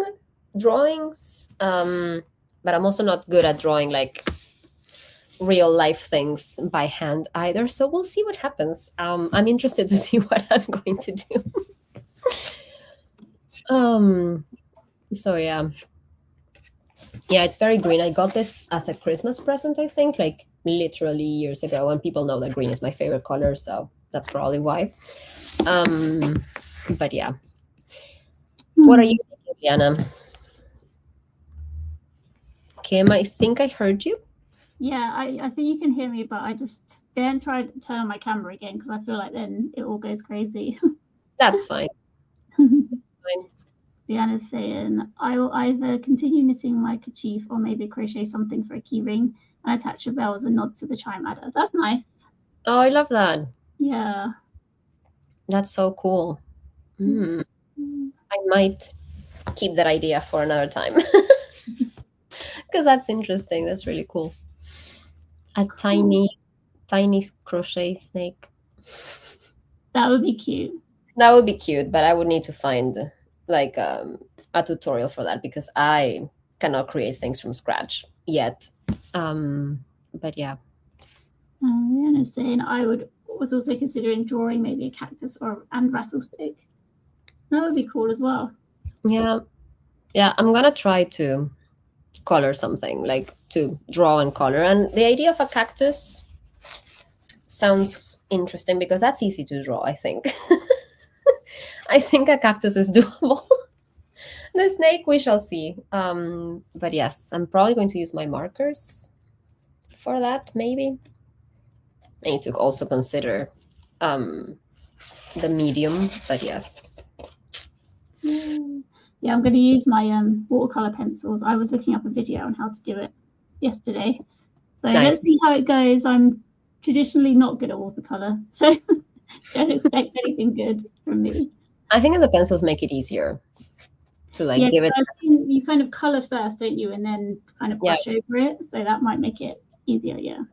drawings. But I'm also not good at drawing like real life things by hand either. So we'll see what happens. I'm interested to see what I'm going to do. So yeah. Yeah, it's very green. I got this as a Christmas present, I think, like literally years ago, and people know that green is my favorite color, so that's probably why. But yeah. What are you thinking, Liana? Kim, I think I heard you. Yeah, I think you can hear me, but I just didn't try to turn on my camera again because I feel like then it all goes crazy. That's fine. Fine. Brianna's saying, I will either continue knitting my kerchief or maybe crochet something for a key ring and attach a bell as a nod to the chime adder. That's nice. Oh, I love that. Yeah. That's so cool. Mm. I might keep that idea for another time because that's interesting. That's really cool. A tiny, tiny crochet snake. That would be cute. That would be cute, but I would need to find like a tutorial for that because I cannot create things from scratch yet. But yeah. Brianna's saying, was also considering drawing maybe a cactus and rattlesnake. That would be cool as well. Yeah. Yeah, I'm gonna try to color something, like to draw and color. And the idea of a cactus sounds interesting because that's easy to draw, I think. I think a cactus is doable. The snake, we shall see. But yes, I'm probably going to use my markers for that, maybe. I need to also consider the medium, but yes. Yeah, I'm going to use my watercolor pencils. I was looking up a video on how to do it yesterday. So Nice. let's see how it goes. I'm traditionally not good at watercolor, so don't expect anything good from me. I think the pencils make it easier to like give it. You kind of color first, don't you, and then kind of brush over it. So that might make it easier. Yeah.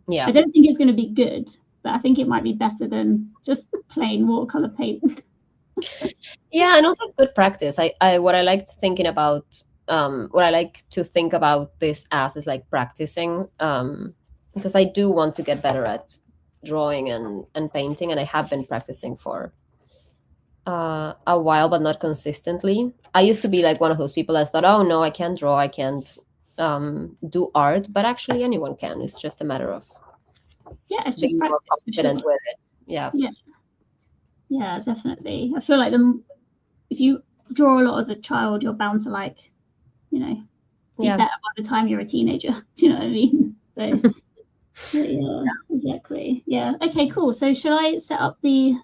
Yeah. I don't think it's going to be good, but I think it might be better than just plain watercolor paint. Yeah, and also it's good practice. What I liked thinking about what I like to think about this as is like practicing because I do want to get better at drawing and painting, and I have been practicing for a while, but not consistently. I used to be like one of those people that thought, oh no, I can't draw, I can't do art, but actually anyone can. It's just a matter of it's just being more practice. confident with it. Yeah. Yeah, definitely. I feel like if you draw a lot as a child, you're bound to be better by the time you're a teenager. Do you know what I mean? So yeah, exactly. Yeah. Okay, cool. So should I set up the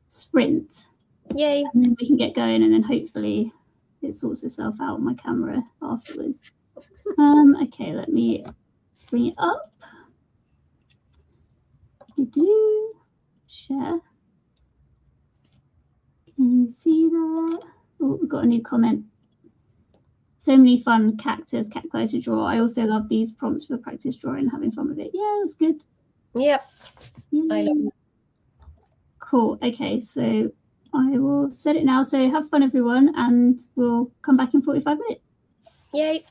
sprint? Yay. And then we can get going, and then hopefully it sorts itself out on my camera afterwards. Okay, let me bring it up. Share. Can you see that? Oh, we've got a new comment. So many fun cacti to draw. I also love these prompts for practice drawing and having fun with it. Yeah, that's good. Yep. I love it. Cool. Okay, so I will set it now. So have fun, everyone, and we'll come back in 45 minutes. Yay.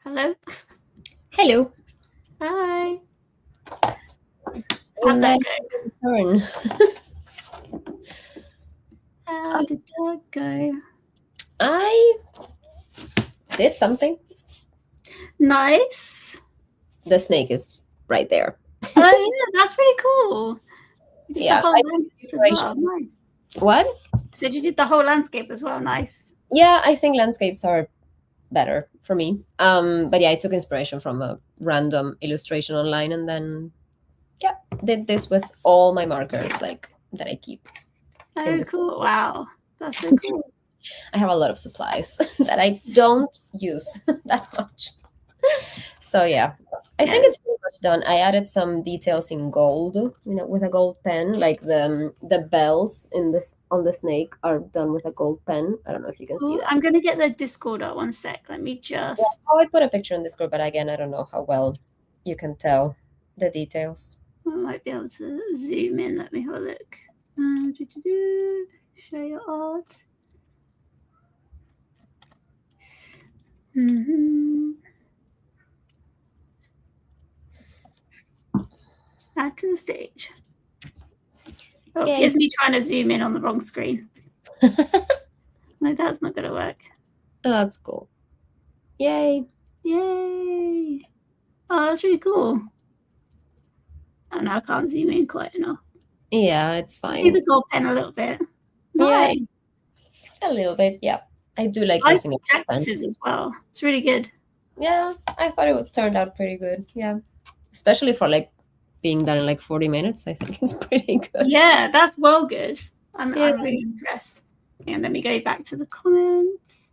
Hello. Hello. Hi. And How'd that then go? turn. How did that go? I did something. Nice. The snake is right there. Oh yeah, that's pretty cool. You did the Yeah. whole landscape as well. Nice. What? So you did the whole landscape as well. Nice. Yeah, I think landscapes are better for me. But yeah, I took inspiration from a random illustration online and then did this with all my markers like that I keep. Oh, cool. Wow. That's so cool. I have a lot of supplies that I don't use that much. So yeah, I think it's pretty much done. I added some details in gold, with a gold pen, like the bells in this on the snake are done with a gold pen. I don't know if you can see that. I'm gonna get the Discord up 1 sec. Let me just. Oh, I put a picture in Discord, but again, I don't know how well you can tell the details. I might be able to zoom in. Let me have a look. Show your art. Add to the stage. Oh, here's me trying to zoom in on the wrong screen. No, that's not gonna work. Oh, that's cool. Yay. Yay. Oh, that's really cool. Oh no, I can't zoom in quite enough. Yeah, it's fine. See the gold pen a little bit. Nice. Yeah, a little bit, yeah. I do like I using it. practices as well. It's really good. Yeah, I thought it turned out pretty good. Yeah. Especially for like being done in like 40 minutes. I think it's pretty good. Yeah, that's well good. I'm really impressed. And let me go back to the comments.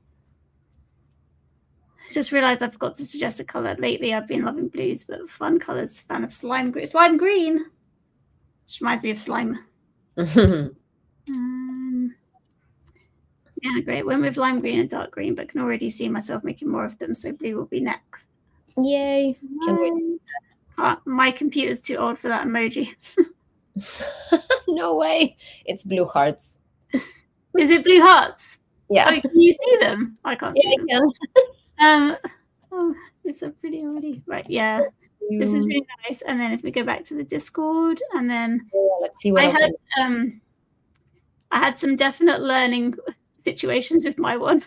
Just realized I forgot to suggest a color. Lately, I've been loving blues, but fun colors. Fan of slime green. Slime green. Which reminds me of slime. Yeah, great. Went with lime green and dark green, but can already see myself making more of them. So blue will be next. Yay! Can't wait. My computer's too old for that emoji. No way! It's blue hearts. Is it blue hearts? Yeah. Oh, can you see them? I can't. Yeah, see them. I can. Oh, it's so pretty already. Right, yeah. This is really nice. And then if we go back to the Discord, and then let's see what else I had some definite learning situations with my one.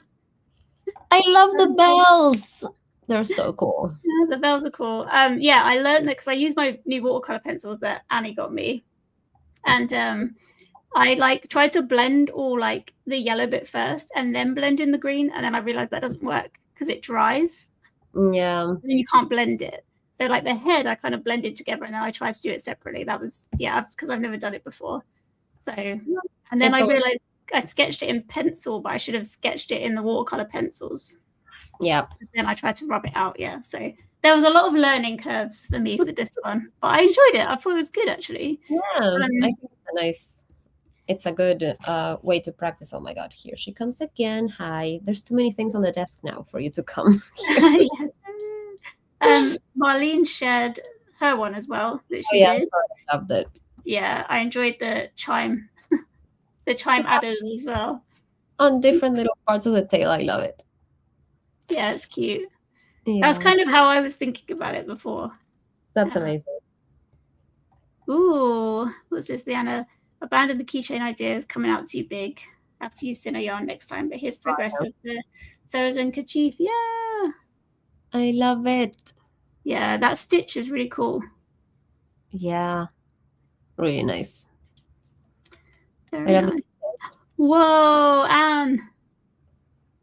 I love the bells. They're so cool. Yeah, the bells are cool. Yeah, I learned that because I used my new watercolor pencils that Annie got me, and I like tried to blend all like the yellow bit first, and then blend in the green, and then I realized that doesn't work because it dries. Yeah. And then you can't blend it. So like the head, I kind of blended together, and then I tried to do it separately. That was because I've never done it before. So, and then I realized I sketched it in pencil, but I should have sketched it in the watercolor pencils. Yeah. Then I tried to rub it out. Yeah. So there was a lot of learning curves for me for this one, but I enjoyed it. I thought it was good actually. Yeah. I think it's a good way to practice. Oh my God, here she comes again. Hi. There's too many things on the desk now for you to come. Marlene shared her one as well that she did. I loved it. Yeah, I enjoyed the chime, the chime adders as well. On different little parts of the tail, I love it. Yeah, it's cute. Yeah. That's kind of how I was thinking about it before. That's amazing. Ooh, what's this, Liana? Abandon the keychain idea is coming out too big. Have to use thinner yarn next time, but here's progress with the Celadon kerchief. Yeah. I love it. Yeah, that stitch is really cool. Yeah. Really nice. Very nice. Whoa, Anne.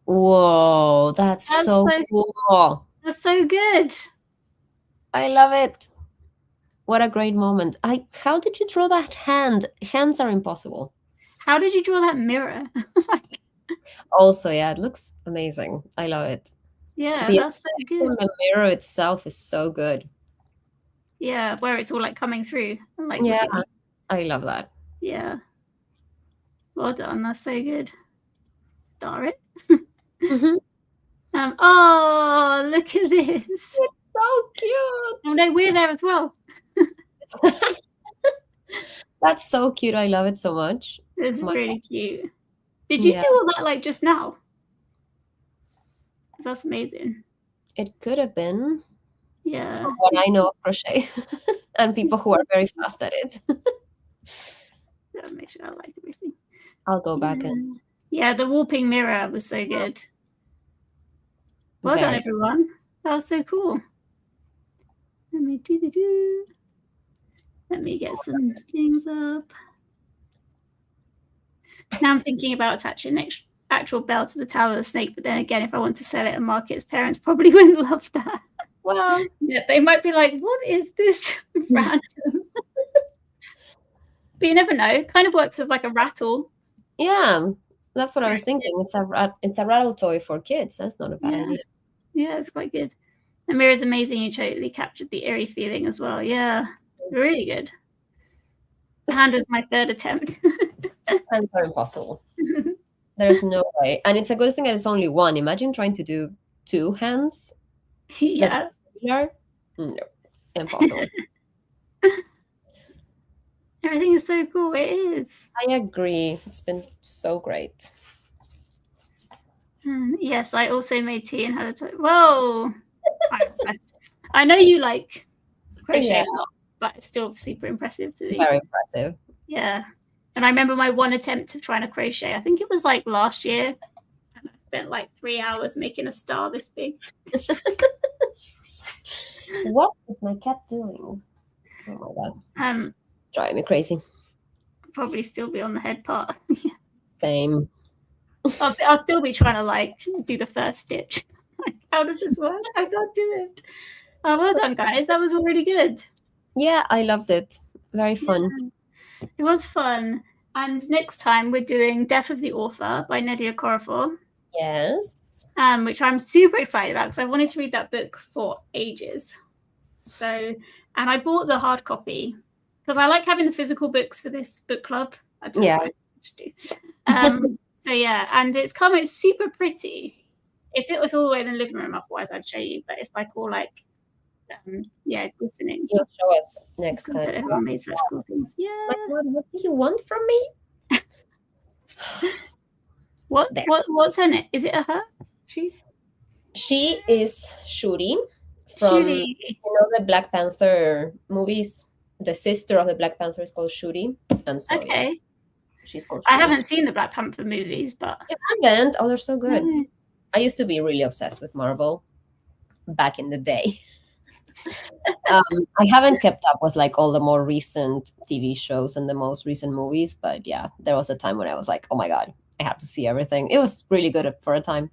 Whoa, that's so cool. That's so good. I love it. What a great moment. How did you draw that hand? Hands are impossible. How did you draw that mirror? Also, yeah, it looks amazing. I love it. Yeah, that's so good. The mirror itself is so good. Yeah, where it's all like coming through. Yeah, I love that. Yeah. Well done. That's so good. Star it. Oh, look at this. It's so cute. Oh no, we're there as well. That's so cute. I love it so much. It's really cute. Did you do all that like just now? That's amazing. It could have been, Yeah. from what I know of crochet, and people who are very fast at it. Gotta make sure I like everything. I'll go Yeah. back and Yeah, the warping mirror was so good. Well done, very. everyone. That was so cool. Let me do. Let me get some things up. Now I'm thinking about attaching an actual bell to the tail of the snake, but then again, if I want to sell it and market, its parents probably wouldn't love that. Well, Yeah, they might be like, "What is this random?" But you never know. Kind of works as like a rattle. yeah, that's what I was thinking. It's a rattle toy for kids. That's not a bad Yeah, idea. yeah, it's quite good. The mirror's amazing. You totally captured the eerie feeling as well. Yeah, really good. And as my third attempt. Hands are impossible. There's no way. And it's a good thing that it's only one. Imagine trying to do two hands. Yeah. No, impossible. Everything is so cool. It is. I agree. It's been so great. Yes, I also made tea and had a toy. Whoa. I know you like crochet a lot, but it's still super impressive to me. Very impressive. Yeah. And I remember my one attempt of trying to crochet. I think it was like last year. And I spent like 3 hours making a star this big. What is my cat doing? Oh my god. Driving me crazy. Probably still be on the head part. Same. I'll still be trying to like do the first stitch. Like, how does this work? I can't do it. Oh, well done, guys. That was already good. Yeah, I loved it. Very fun. Yeah. It was fun. And next time we're doing Death of the Author by Nadia Korafor. Yes. Which I'm super excited about because I wanted to read that book for ages. So, and I bought the hard copy because I like having the physical books for this book club. I don't know what I just do. So yeah, and it's super pretty. It's all the way in the living room, otherwise I'd show you, but it's like all like glistening. You'll show us next time. Everyone made such cool things. Yeah. My God, what do you want from me? What's her name? Is it a her? She is Shuri from the Black Panther movies. The sister of the Black Panther is called Shuri. And so okay. She's called Shuri. I haven't seen the Black Panther movies, but you haven't? Oh, they're so good. I used to be really obsessed with Marvel back in the day. I haven't kept up with like all the more recent TV shows and the most recent movies, but yeah, there was a time when I was like, oh my God, I have to see everything. It was really good for a time.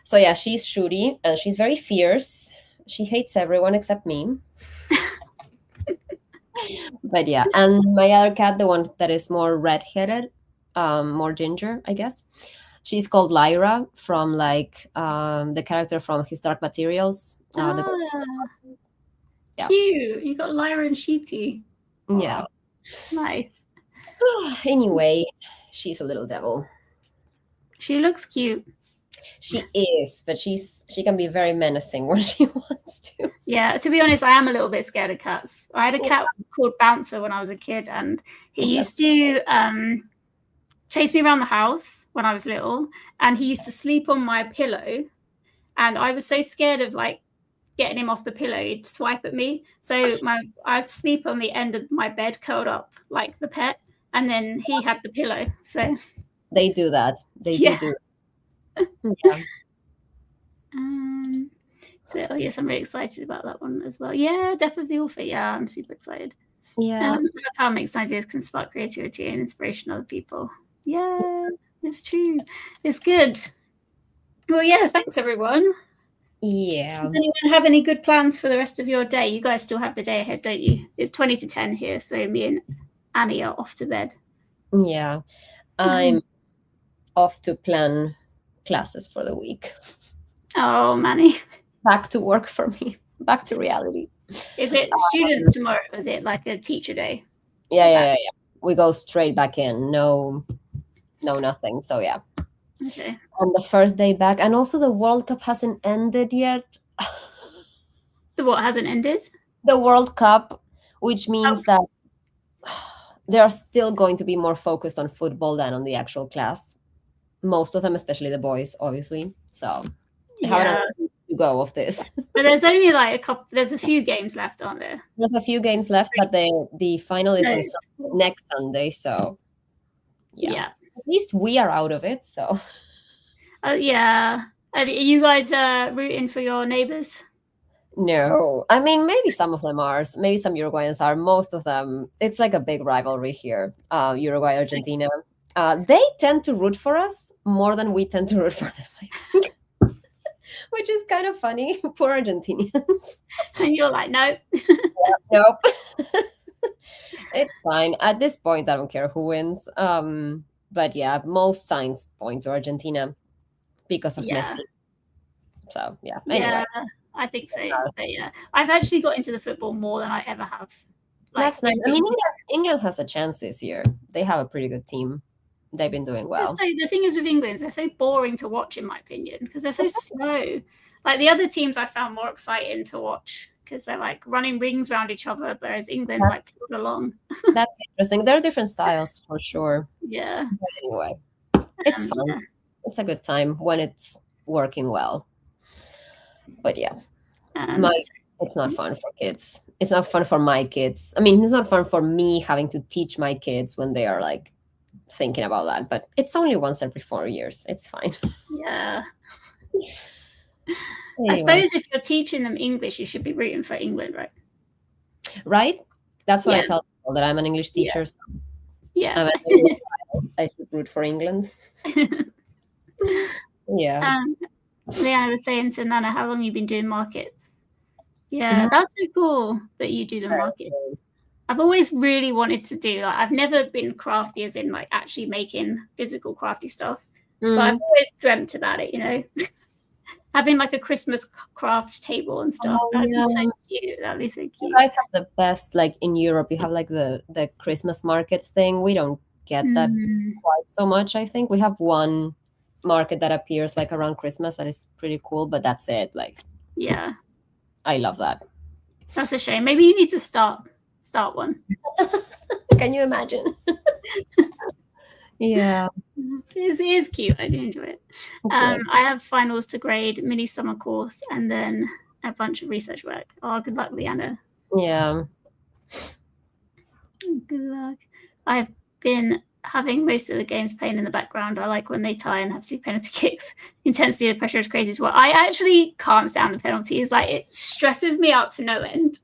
So yeah, she's Shuri and she's very fierce. She hates everyone except me. But yeah, and my other cat, the one that is more red-headed, more ginger, I guess. She's called Lyra from like the character from His Dark Materials. Yeah. Cute. You got Lyra and Sheety. Yeah. Nice. Anyway, she's a little devil. She looks cute. She is, but she can be very menacing when she wants to. Yeah, to be honest, I am a little bit scared of cats. I had a cat called Bouncer when I was a kid, and he used to chase me around the house when I was little, and he used to sleep on my pillow, and I was so scared of like getting him off the pillow, he'd swipe at me. So I'd sleep on the end of my bed curled up like the pet, and then he had the pillow. So they do that. They do. Yeah. So yes, I'm very excited about that one as well. Yeah, Death of the Author. Yeah, I'm super excited. Yeah. How makes ideas can spark creativity and inspiration in other people. Yeah, it's true. It's good. Well, yeah, thanks everyone. Yeah. Does anyone have any good plans for the rest of your day? You guys still have the day ahead, don't you? It's 20 to 10 here, so me and Annie are off to bed. Yeah, I'm off to plan classes for the week. Oh, Manny. Back to work for me. Back to reality. Is it students tomorrow? Is it like a teacher day? Yeah. We go straight back in. No, nothing. So yeah. Okay. On the first day back, and also the World Cup hasn't ended yet. The what hasn't ended? The World Cup, which means that they are still going to be more focused on football than on the actual class. Most of them, especially the boys, obviously. So they haven't to go of this. But there's only like a couple. There's a few games left, aren't there? There's a few games left, but the final is No. on next Sunday. So Yeah. at least we are out of it. So Yeah. Are you guys rooting for your neighbors? no, I mean maybe some of them are. Maybe some Uruguayans are. Most of them, it's like a big rivalry here. Uruguay, Argentina. They tend to root for us more than we tend to root for them, I think. Which is kind of funny. Poor Argentinians. And you're like, no. Nope. It's fine. At this point, I don't care who wins. But yeah, most signs point to Argentina because of Messi. So yeah. Anyway. Yeah, I think so. But yeah, I've actually got into the football more than I ever have. That's nice. I mean, England has a chance this year. They have a pretty good team. They've been doing well. So the thing is with England, they're so boring to watch, in my opinion, because they're so slow. Like the other teams, I found more exciting to watch because they're like running rings around each other, whereas England like plod along. That's interesting. There are different styles for sure. Yeah. But anyway, it's fun. Yeah. It's a good time when it's working well. But yeah, it's not fun for kids. It's not fun for my kids. I mean, it's not fun for me having to teach my kids when they are like thinking about that, but it's only once every 4 years. It's fine. Yeah. Anyway. I suppose if you're teaching them English, you should be rooting for England, right? Right? That's what I tell people, that I'm an English teacher. Yeah. So yeah. I should root for England. Yeah. Leanna was saying to Nana, how long have you been doing markets? Yeah, that's so cool that you do the market. I've always really wanted to do that. I've never been crafty as in like actually making physical crafty stuff. But I've always dreamt about it, you know. Having like a Christmas craft table and stuff. That'd be so cute. That'd be so cute. You guys have the best, like in Europe, you have like the Christmas market thing. We don't get that quite so much, I think. We have one market that appears like around Christmas that is pretty cool, but that's it. Like, yeah. I love that. That's a shame. Maybe you need to start one. Can you imagine? Yeah. It is cute. I do enjoy it. Okay. I have finals to grade, mini summer course, and then a bunch of research work. Oh, good luck, Leanna. Yeah. Good luck. I've been having most of the games playing in the background. I like when they tie and have 2 penalty kicks. Intensity of the pressure is crazy as well. I actually can't stand the penalties. Like, it stresses me out to no end.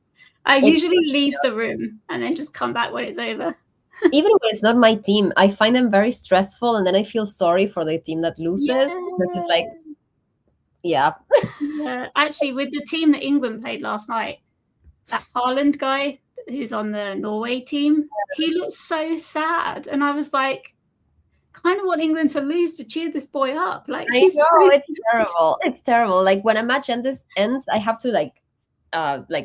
I usually leave the room and then just come back when it's over. Even when it's not my team, I find them very stressful, and then I feel sorry for the team that loses. Because it's like, actually, with the team that England played last night, that Haaland guy who's on the Norway team, he looked so sad, and I was like, kind of want England to lose to cheer this boy up. Like, I know, it's terrible. It's terrible. Like when a match ends, I have to like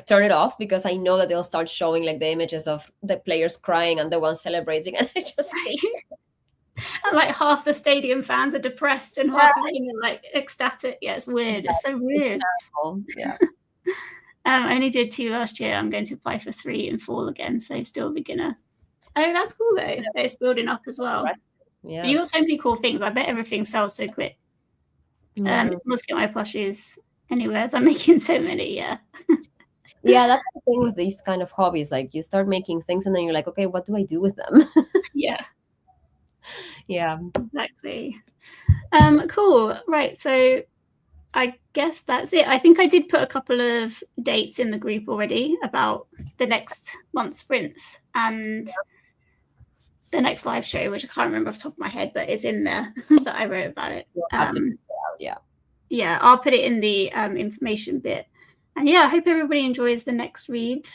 turn it off because I know that they'll start showing like the images of the players crying and the ones celebrating, and I just hate it. And like half the stadium fans are depressed and half of them are like ecstatic. Yeah, it's weird. It's so weird. Yeah. I only did 2 last year. I'm going to apply for 3 in fall again, so still beginner. Oh, that's cool though. Yeah. It's building up as well. Yeah. But you got so many cool things. I bet everything sells so quick. It's must get my plushies anywhere, as I'm making so many. Yeah. Yeah, that's the thing with these kind of hobbies. Like you start making things and then you're like, okay, what do I do with them? Yeah. Yeah. Exactly. Cool. Right. So I guess that's it. I think I did put a couple of dates in the group already about the next month's sprints and the next live show, which I can't remember off the top of my head, but it's in there that I wrote about it. Yeah, I'll put it in the information bit. And yeah, I hope everybody enjoys the next read.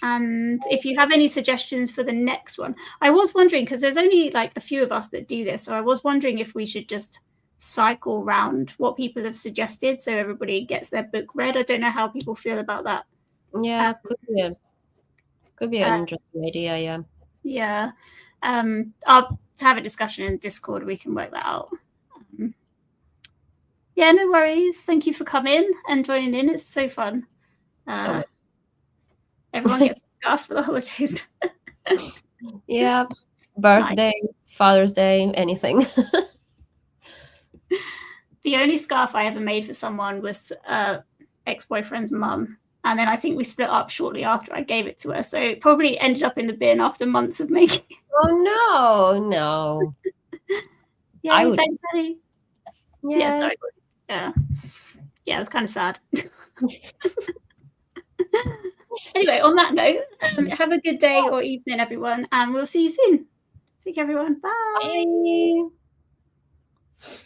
And if you have any suggestions for the next one, I was wondering, because there's only like a few of us that do this, so I was wondering if we should just cycle round what people have suggested so everybody gets their book read. I don't know how people feel about that. Yeah, could be an interesting idea. Yeah. I'll have a discussion in Discord. We can work that out. Yeah, no worries. Thank you for coming and joining in. It's so fun. Everyone gets a scarf for the holidays. Yeah, birthdays, Father's Day, anything. the only scarf I ever made for someone was ex-boyfriend's mum. And then I think we split up shortly after I gave it to her. So it probably ended up in the bin after months of making it. Oh no. Yeah, I would. thanks, Ellie. Yeah. Sorry. Yeah, it was kind of sad. Anyway, on that note, have a good day or evening, everyone, and we'll see you soon. Take care, everyone. Bye. Bye.